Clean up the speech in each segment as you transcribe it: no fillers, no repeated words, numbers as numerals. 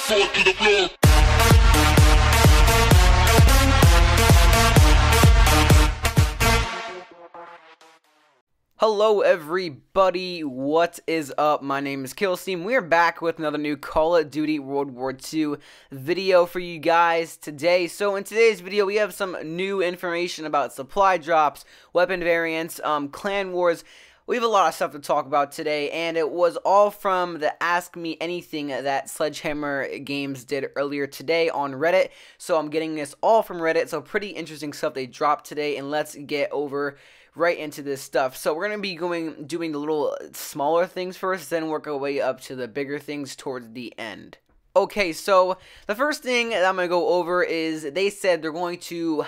sword to the floor. Hello everybody, what is up? My name is Killsteam. We are back with another new Call of Duty World War II video for you guys today. So in today's video we have some new information about supply drops, weapon variants, clan wars. We have a lot of stuff to talk about today, and it was all from the Ask Me Anything that Sledgehammer Games did earlier today on Reddit. So I'm getting this all from Reddit, so pretty interesting stuff they dropped today, and let's get over right into this stuff. So we're going to be doing the little smaller things first, then work our way up to the bigger things towards the end. Okay, so the first thing that I'm going to go over is they said they're going to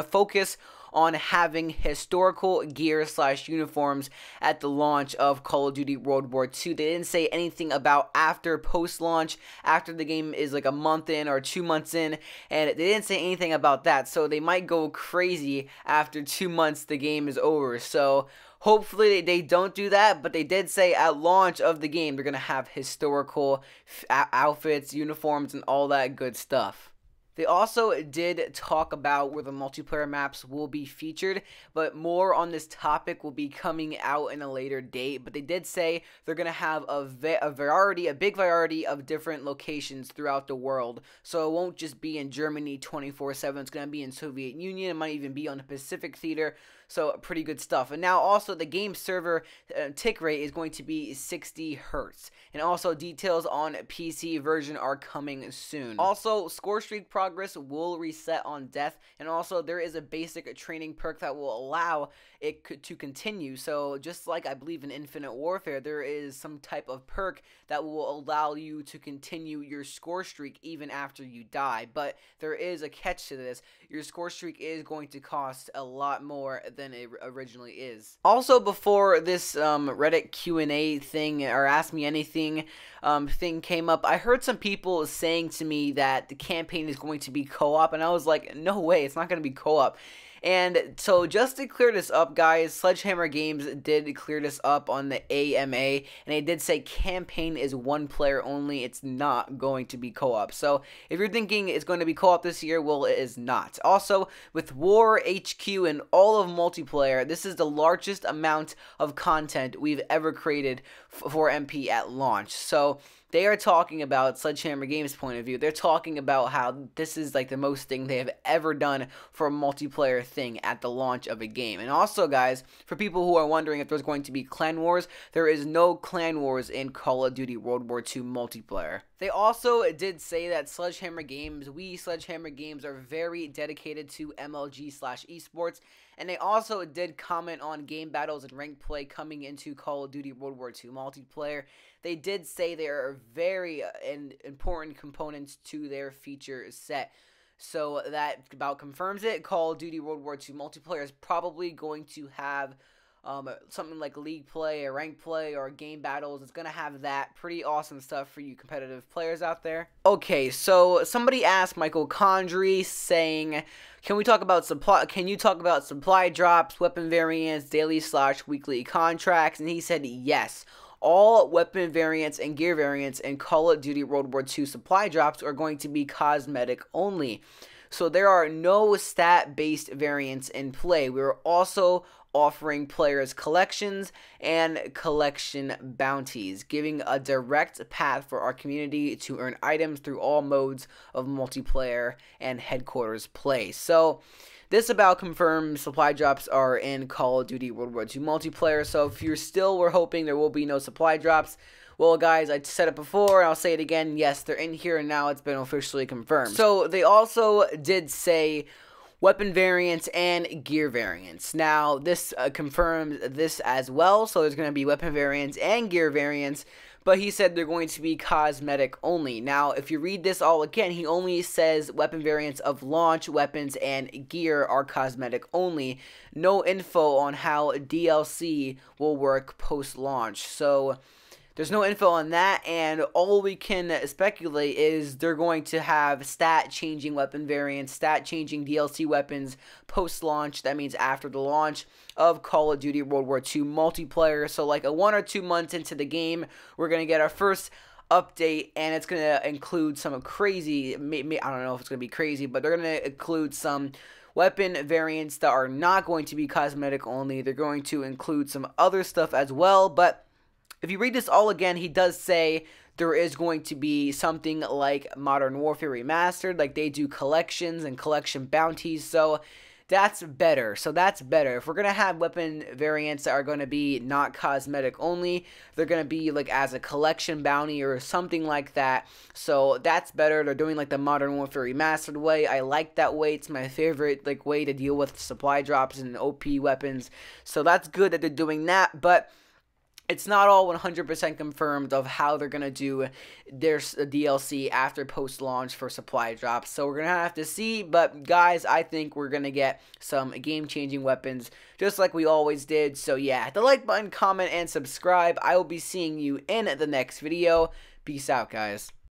focus on having historical gear / uniforms at the launch of Call of Duty World War II. They didn't say anything about after post-launch, after the game is like a month in or 2 months in, and they didn't say anything about that, so they might go crazy after 2 months the game is over. So hopefully they don't do that, but they did say at launch of the game they're going to have historical outfits, uniforms, and all that good stuff. They also did talk about where the multiplayer maps will be featured, but more on this topic will be coming out in a later date. But they did say they're going to have a big variety of different locations throughout the world. So it won't just be in Germany 24/7. It's going to be in Soviet Union. It might even be on the Pacific Theater. So pretty good stuff. And now also the game server tick rate is going to be 60 hertz. And also details on PC version are coming soon. Also, score streak progress will reset on death. And also there is a basic training perk that will allow it to continue. So just like I believe in Infinite Warfare, there is some type of perk that will allow you to continue your score streak even after you die. But there is a catch to this. Your score streak is going to cost a lot more than it originally is. Also, before this Reddit Q&A thing or Ask Me Anything thing came up, I heard some people saying to me that the campaign is going to be co-op, and I was like, no way, it's not going to be co-op. And so just to clear this up, guys, Sledgehammer Games did clear this up on the AMA, and they did say campaign is one player only. It's not going to be co-op. So if you're thinking it's going to be co-op this year, well, it is not. Also, with War, HQ, and all of multiplayer, this is the largest amount of content we've ever created for MP at launch. So they are talking about, Sledgehammer Games' point of view, they're talking about how this is like the most thing they have ever done for a multiplayer thing at the launch of a game. And also, guys, for people who are wondering if there's going to be clan wars, there is no clan wars in Call of Duty World War II multiplayer. They also did say that Sledgehammer Games, Sledgehammer Games, are very dedicated to MLG/esports, and they also did comment on game battles and ranked play coming into Call of Duty World War II multiplayer. They did say there are very important components to their feature set. So that about confirms it. Call of Duty World War II multiplayer is probably going to have something like league play or rank play or game battles. It's going to have that pretty awesome stuff for you competitive players out there. Okay, so somebody asked Michael Condry saying, can you talk about supply drops, weapon variants, daily / weekly contracts? And he said yes. All weapon variants and gear variants in Call of Duty World War II supply drops are going to be cosmetic only. So there are no stat-based variants in play. We are also offering players collections and collection bounties, giving a direct path for our community to earn items through all modes of multiplayer and headquarters play. So this about confirmed supply drops are in Call of Duty World War II multiplayer. So if you're still were hoping there will be no supply drops, well, guys, I said it before, and I'll say it again. Yes, they're in here, and now it's been officially confirmed. So they also did say weapon variants and gear variants. Now, this confirms this as well. So there's going to be weapon variants and gear variants, but he said they're going to be cosmetic only. Now, if you read this all again, he only says weapon variants of launch weapons and gear are cosmetic only. No info on how DLC will work post-launch. So there's no info on that, and all we can speculate is they're going to have stat-changing weapon variants, stat-changing DLC weapons post-launch. That means after the launch of Call of Duty World War II multiplayer. So like 1 or 2 months into the game, we're going to get our first update, and it's going to include some crazy, I don't know if it's going to be crazy, but they're going to include some weapon variants that are not going to be cosmetic only. They're going to include some other stuff as well, but if you read this all again, he does say there is going to be something like Modern Warfare Remastered, like they do collections and collection bounties, so that's better. If we're going to have weapon variants that are going to be not cosmetic only, they're going to be like as a collection bounty or something like that. So that's better. They're doing like the Modern Warfare Remastered way. I like that way. It's my favorite like way to deal with supply drops and OP weapons. So that's good that they're doing that, but it's not all 100% confirmed of how they're going to do their DLC after post-launch for supply drops. So we're going to have to see. But guys, I think we're going to get some game-changing weapons just like we always did. So yeah, hit the like button, comment, and subscribe. I will be seeing you in the next video. Peace out, guys.